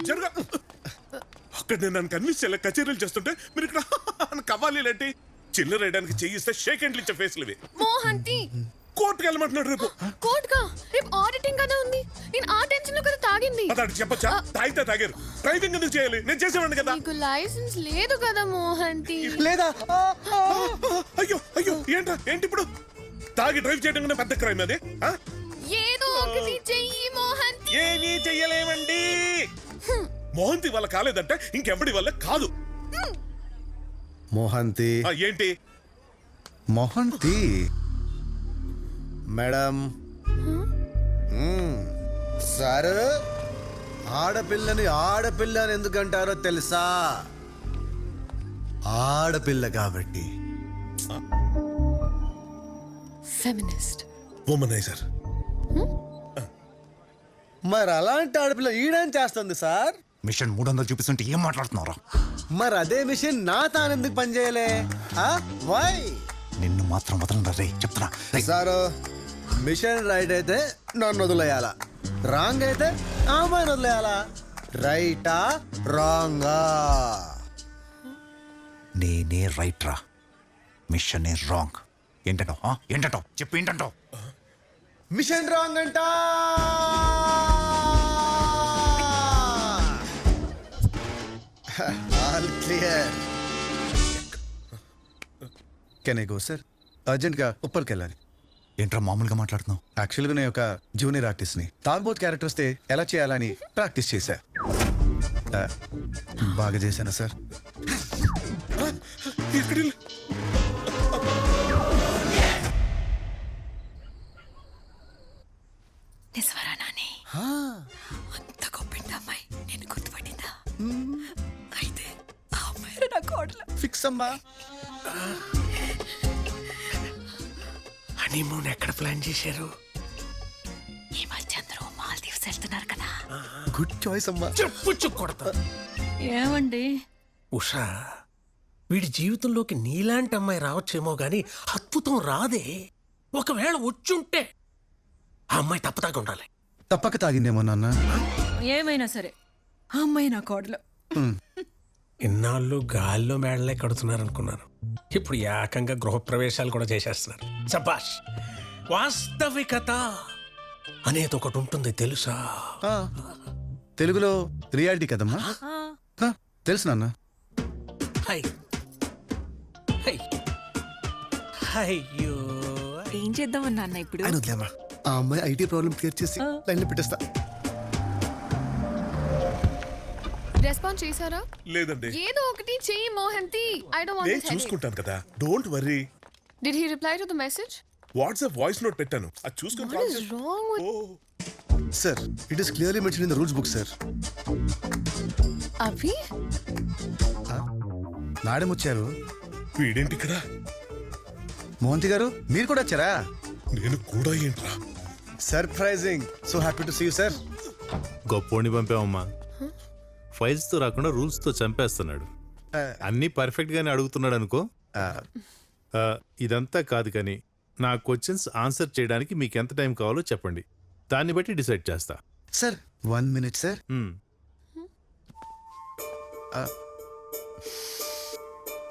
జరుగా అక్కడ నేను నన్ను కన్విన్స్ చేయాలి. కచేరీలు చేస్తుంటే మీరు ఇక్కడ కవ్వాలి లేంటి? చిల్లర వేయడానికి చేయిస్తే షేక్ హ్యాండ్లు ఇచ్చే ఫేస్లు ఇవి. మోహంతి కోర్టుకి వెళ్ళమంటున్నాడు రేపు. కోర్టుగా? రేపు ఆడిటింగ్ కదా ఉంది. నేను ఆ టెన్షన్ లో కదా తాగింది. అదాడు చెప్పచ్చా? తాగితే తాగారు. డ్రైవింగ్ ఎందుకు చేయాలి? నేను చేసేవాడిని కదా. నీకు లైసెన్స్ లేదు కదా మోహంతి. లేదా? అయ్యో అయ్యో ఏంట్రా ఏంటి ఇప్పుడు? తాగి డ్రైవ్ చేయడం కన్నా పెద్ద క్రైమ్ అది. ఏదో ఒకటి చెయ్యి మోహంతి. ఏమీ చెయ్యలేమండి. మోహంతి వల్ల కాలేదంటే ఇంకెవడి వల్ల కాదు. మోహంతి ఏంటి? మోహంతి మేడం సార్, ఆడపిల్లని ఆడపిల్ల అని ఎందుకంటారో తెలుసా? ఆడపిల్ల కాబట్టి. ఫెమినిస్ట్, వుమనైజర్. మరి అలాంటి ఆడపిల్ల ఈడేం చేస్తుంది సార్? మిషన్ 300 చూపిస్తుంటే ఏం మాట్లాడుతున్నారా? మరి అదే మిషన్ నా తానెందుకు పనిచేయలే? వై? నిన్ను మాత్రం వదలరా రే, చెప్తున్నా. సారు, మిషన్ రైట్ అయితే నన్ను వదిలేయాలా, రాంగ్ అయితే అమ్మాయిని వదిలేయాలా? రైటా రాంగా? నేనే రైట్ రా, మిషన్ ఏ రాంగ్. ఏంటంటావు? ఏంటంటావు చెప్పు, ఏంటంటావు? మిషన్ రాంగ్ అంట. All clear. Can I go sir? అర్జెంట్గా ఉప్పర్కి వెళ్ళాలి. ఏంట్రా మామూలుగా మాట్లాడుతున్నావు? యాక్చువల్గా నేను ఒక జూనియర్ ఆర్టిస్ట్ని. తాగుబోతు క్యారెక్టర్ వస్తే ఎలా చేయాలని ప్రాక్టీస్ చేశా. బాగా చేశానా సార్? నిజవరా నాని? అంత గొప్పింది అమ్మాయి నేను గుర్తుపట్టిందా? అయితే ఆ అమ్మాయి నా కోడలు. ఫిక్స్ అమ్మా. హనీమూన్ ఎక్కడ ప్లాన్ చేశారు? ఈ మధ్య అందరూ మాల్దీవ్స్ వెళ్తున్నారు కదా. గుడ్ చాయిస్ అమ్మా. చెప్పు కొడతా. ఏమండి ఉషా, వీడి జీవితంలోకి నీలాంటి అమ్మాయి రావచ్చేమో గాని అద్భుతం రాదే. ఒకవేళ వచ్చుంటే ఆ అమ్మాయి తప్పదాకా ఉండాలి. తప్పక తాగిందేమో నాన్న. ఏమైనా సరే ఆ అమ్మాయి నా కోడలు. ఇన్నాళ్ళు గాల్లో మేడలే కడుతున్నారనుకున్నాను. ఇప్పుడు ఏకంగా గృహప్రవేశాలు కూడా చేసేస్తున్నారు. సబాష్. వాస్తవికత అనేది ఒకటి ఉంటుంది తెలుసా? తెలుగులో రియాలిటీ కదమ్మా. తెలుసు నాన్న. హై హై అయ్యో, ఏం చేద్దామని నాన్న ఇప్పుడు? ఆ అమ్మాయి ఐటీ ప్రాబ్లం క్లియర్ చేసి లైన్లో పెట్టేస్తా. రెస్పాన్స్ చేశారా? లేదండి. ఏదో ఒకటి చెయ్యి మోహంతి. ఐ డోంట్ వాంట్ నేను దిస్ హెడేక్. చూసుకుంటాను కదా, don't worry. Did he reply to the message? WhatsApp voice note పెట్టాను, అది చూసుకొని What is wrong with sir, it is clearly mention in the rules book sir. Abhi? Madam వచ్చారు. వీడేంటి ఇక్కడ? మోహంతి గారు మీరు కూడా వచ్చారా? నేను కూడా ఏంట్రా? Surprising. So happy to see you sir. గొప్పోడిని పంపామమ్మా. ఫైల్స్ తో రాకుండా రూల్స్ తో చంపేస్తున్నాడు. అన్నీ పర్ఫెక్ట్ గానే అడుగుతున్నాడు అనుకో. ఇదంతా కాదు కానీ నా క్వశ్చన్స్ ఆన్సర్ చేయడానికి మీకు ఎంత టైం కావాలో చెప్పండి, దాన్ని బట్టి డిసైడ్ చేస్తా. Sir 1 minute sir.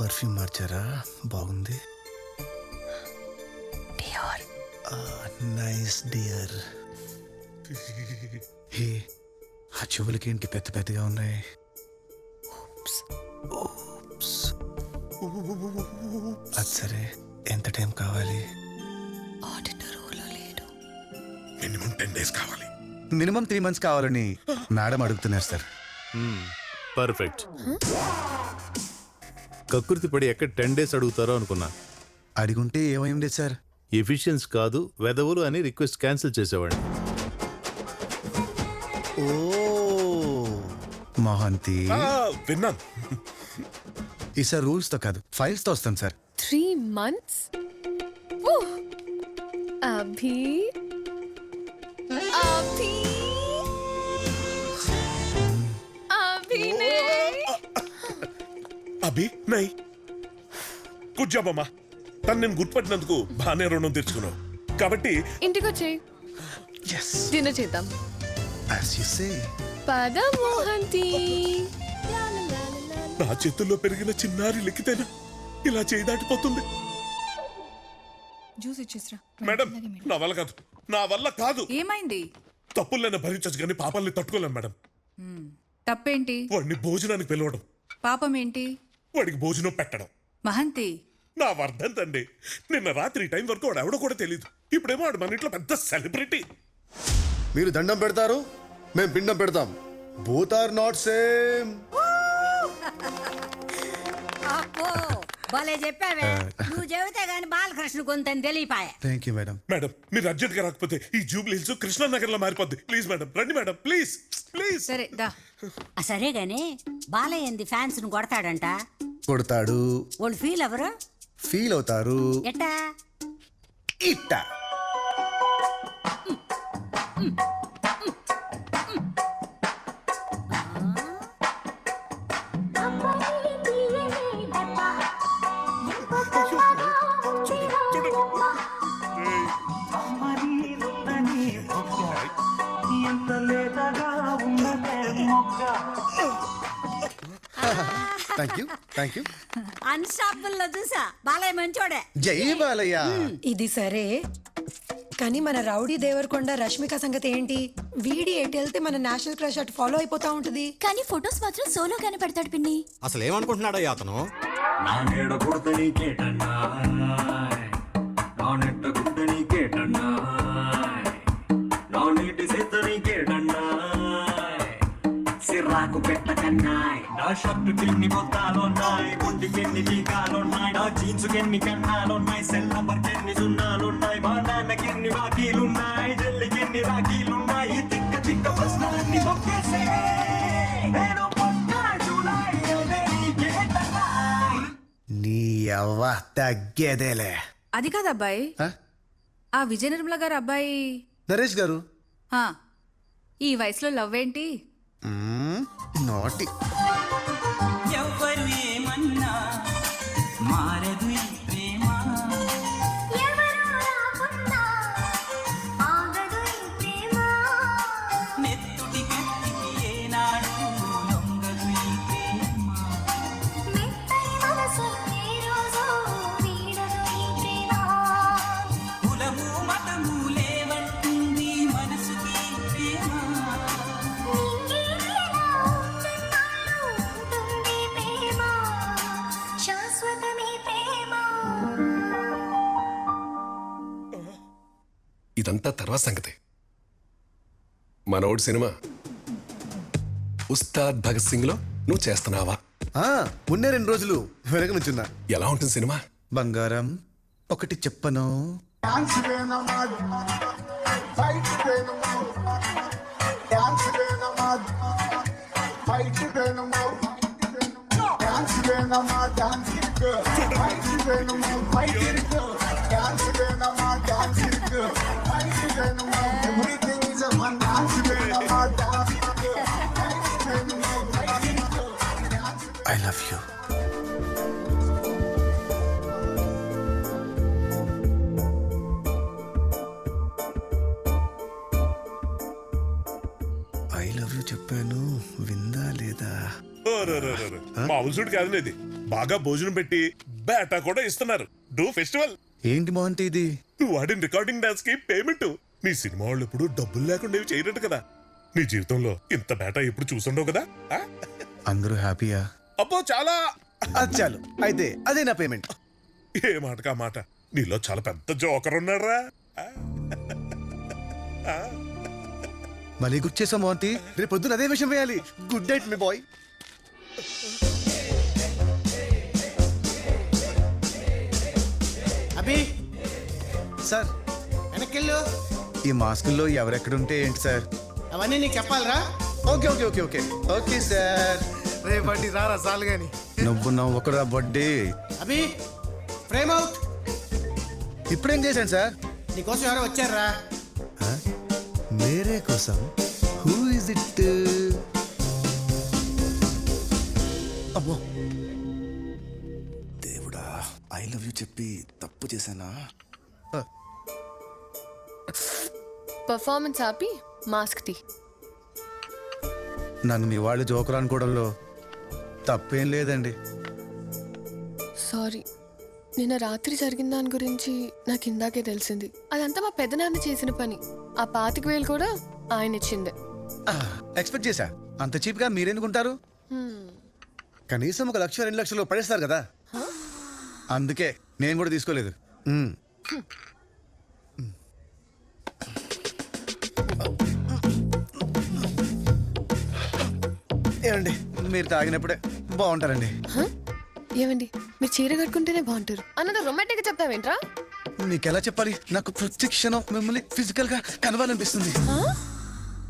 పర్ఫ్యూమ్ మార్చారా? బాగుంది. Nice dear. హే, ఆ చెవులకి ఏంటి పెద్ద పెద్దగా ఉన్నాయి? అది సరే, ఎంత టైం కావాలి? మినిమం 10 days కావాలి. మినిమం 3 months కావాలని మేడం అడుగుతున్నారు సార్. పర్ఫెక్ట్. కకృతి పడి ఎక్కడ 10 days అడుగుతారో అనుకున్నా. అడిగుంటే ఏమైంది సార్? ఎఫిషియన్స్ కాదు వెదవులు అని రిక్వెస్ట్ క్యాన్సిల్ చేసేవాడిని. ఓ మోహంతి, విన్నాను. ఈసారి రూల్స్ తో కాదు ఫైల్స్ తో వస్తాను సార్. 3 months? అభి అభి అభినయ్. అభి నై. గుడ్ జాబ్ అమ్మా. తను నేను గుర్తుపట్టినందుకు బాగానే రుణం తెచ్చుకున్నావు. కాబట్టి ఇంటికి వచ్చేయి. ఎస్ డిన్నర్ చేద్దాం. As you say. పద మోహంతి. నా చేతుల్లో పెరిగిన చిన్నారి లిఖితేనా ఇలా చేయి దాటిపోతుంది. జ్యూస్ ఇచ్చేసిరా. మేడం నా వల్ల కాదు, నా వల్ల కాదు. ఏమైంది? తప్పులైనా భరించచ్చు కానీ పాపాలని తట్టుకోలేను మేడం. తప్పేంటి? వాడిని భోజనానికి పిలవడం, పాపం ఏంటి? వాడికి భోజనం పెట్టడం. మహంతి, నా వర్ధంతండి. నిన్న రాత్రి ఈ టైం వరకు వాడు ఎవడో కూడా తెలియదు. ఇప్పుడేమో వాడు మన ఇంట్లో పెద్ద సెలబ్రిటీ. మీరు దండం పెడతారు, మేము పిండం పెడతాం. Both are not same. అబ్బో భలే చెప్పావే. నువ్వు చెబితే గాని బాలకృష్ణ కొంతని తెలియపాయే. Thank you madam. మేడం మీరు అర్జెంట్ గా రాకపోతే ఈ జూబ్లీ హిల్స్ కృష్ణానగర్ లో మారిపోద్ది. ప్లీజ్ మేడం రండి మేడం, ప్లీజ్ ప్లీజ్. సరే దా. సరే గాని బాలయ్య ఏంది ఫ్యాన్స్ ను కొడతాడంట. కొడతాడు, వాళ్ళు ఫీల్ ఎవరు? ఫీల్ అవుతారు. ఎట్టా? ఇట్ట thank you thank you. Unstoppable లో చూసా బాలయ్య మంచోడే. జై బాలయ్య. ఇది సరే కానీ మన రౌడీ దేవరకొండ రష్మిక సంగతి ఏంటి? వీడి ఎటు వెళ్తే మన నేషనల్ క్రష్ అటు ఫాలో అయిపోతా ఉంటది. కానీ ఫొటోస్ మాత్రం సోలోగానే పెడతాడు పిన్ని. అసలు ఏమనుకుంటున్నాడో అతను? సిర్రాకు పెట్టకన్నాయ్ నా షర్టు కిన్ని బొత్తాలున్నాయి, బొండి కెన్ని టీకాలున్నాయి, నా jeans Kenni కన్నాలున్నాయి, cell number Kenni సున్నాలున్నాయి, మా నాన్నకి ఎన్ని బాకీలున్నాయి, జల్లికి ఎన్ని రాఖీలున్నాయి, తిక్క తిక్క ప్రశ్నలన్నీ తొక్కేసే నేను నీ అవ్వ తగ్గేదేలే. అది కాదు అబ్బాయి, హ? ఆ విజయ నిర్మల గారు అబ్బాయి. నరేష్ గారు ఆ, ఈ వయసులో లవ్ ఏంటి? నాటి. ఎవ్వరు ఏమన్నా మారదు ఈ ప్రేమ. నెత్తుటి కత్తికి ఏనాడు లొంగదు ఈ ప్రేమ. కులము మతము లేవంటుంది మనసుకి ప్రేమ. ఇదంతా తర్వాత సంగతి. మనోడు సినిమా ఉస్తాద్ భగత్ సింగ్ లో నువ్వు చేస్తున్నావా? ఉన్నే 2 రోజులు వెనక నుంచున్నా. ఎలా ఉంటుంది సినిమా? బంగారం ఒకటి చెప్పను. I love you. I love you చెప్పాను, విందా లేదా? మామూలుసుడు కాదులేది. బాగా భోజనం పెట్టి బేటా కూడా ఇస్తున్నారు. Do festival. ఏంటి మోహంతి ఇది? నువ్వు వాడిన రికార్డింగ్ డాన్స్ కి పేమెంట్. నీ సినిమా వాళ్ళు ఎప్పుడు డబ్బులు లేకుండా ఇవి చేయరట్టు కదా. నీ జీవితంలో ఇంత బేటా ఎప్పుడు చూసుండవు కదా. అందరూ హ్యాపీయా? అబ్బో చాలా. చాలు అయితే అదే నా పేమెంట్. ఏ మాటకా మాట. నీలో చాలా పెద్ద జోకర్ ఉన్నారా. మళ్ళీ గుర్తు చేసాం మోహంతి, రేపు పొద్దున అదే విషయం వేయాలి. గుడ్ నైట్ మీ బాయ్. అభి సార్ వెనక్కిళ్ళు. ఈ మాస్కుల్లో ఎవరెక్కడుంటే ఏంటి సార్? అవన్నీ నీకు చెప్పాలరా? Okay okay okay okay okay sir. రేపటి రారా సాలు గాని. నువ్వు నవ్వకురా బడ్డీ. అభి ఫ్రేమ్ అవుట్. ఇప్పుడేం చేశాను సార్? నీకోసం ఎవరో వచ్చారా? మేరే కోసం. Who is it? అమ్మో దేవుడా, ఐ లవ్ యూ చెప్పి తప్పు చేశానా? పర్ఫార్మెన్స్ ఆపి మాస్క్ తీ. నన్ను మీ వాళ్ళు జోకులు అనుకోవడంలో తప్పేం లేదండి. సారీ, నిన్న రాత్రి జరిగిన దాని గురించి నాకు ఇందాకే తెలిసింది. అదంతా మా పెద్దనాన్న చేసిన పని. ఆ 25,000 కూడా ఆయన ఇచ్చిందే. ఎక్స్పెక్ట్ చేశా. అంత చీప్ గా మీరెందుకుంటారు? కనీసం 1 లక్ష 2 లక్షలు పడేస్తారు కదా, అందుకే నేను కూడా తీసుకోలేదు. ఏమండి, మీరు తాగినప్పుడే బాగుంటారండి. ఏమండి, మీరు చీర కట్టుకుంటేనే బాగుంటారు అన్నది రొమాంటిక్ గా చెప్తావేంట్రా? మీకు ఎలా చెప్పాలి? నాకు ప్రతి క్షణం మిమ్మల్ని ఫిజికల్ గా కలవాలనిపిస్తుంది.